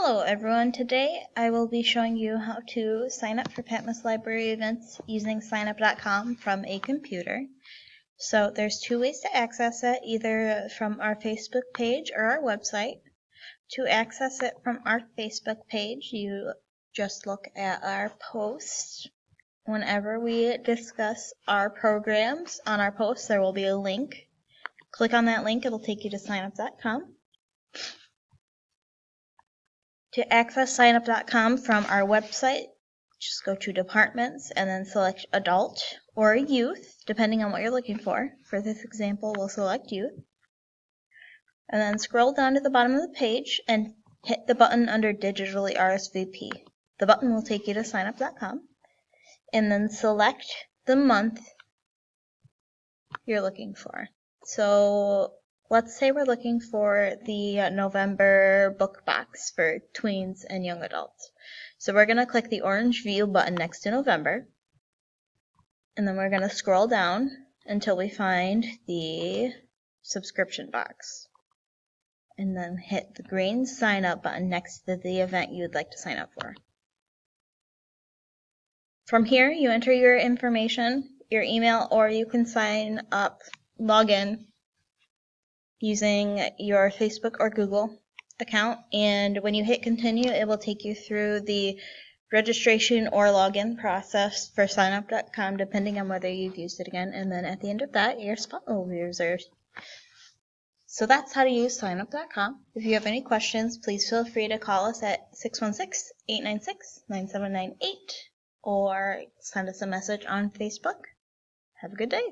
Hello everyone, today I will be showing you how to sign up for Patmos Library events using signup.com from a computer. So there's two ways to access it, either from our Facebook page or our website. To access it from our Facebook page, you just look at our posts. Whenever we discuss our programs on our posts, there will be a link. Click on that link, it'll take you to signup.com. To access signup.com from our website, just go to Departments and then select Adult or Youth, depending on what you're looking for. For this example, we'll select Youth. And then scroll down to the bottom of the page and hit the button under Digitally RSVP. The button will take you to signup.com. And then select the month you're looking for. So let's say we're looking for the November book box for tweens and young adults. So we're going to click the orange View button next to November. And then we're going to scroll down until we find the subscription box. And then hit the green Sign Up button next to the event you would like to sign up for. From here, you enter your information, your email, or you can sign up, log in using your Facebook or Google account, and when you hit continue, it will take you through the registration or login process for signup.com, depending on whether you've used it again, and then at the end of that, your spot will be reserved. So that's how to use signup.com. If you have any questions, please feel free to call us at 616-896-9798 or send us a message on Facebook. Have a good day.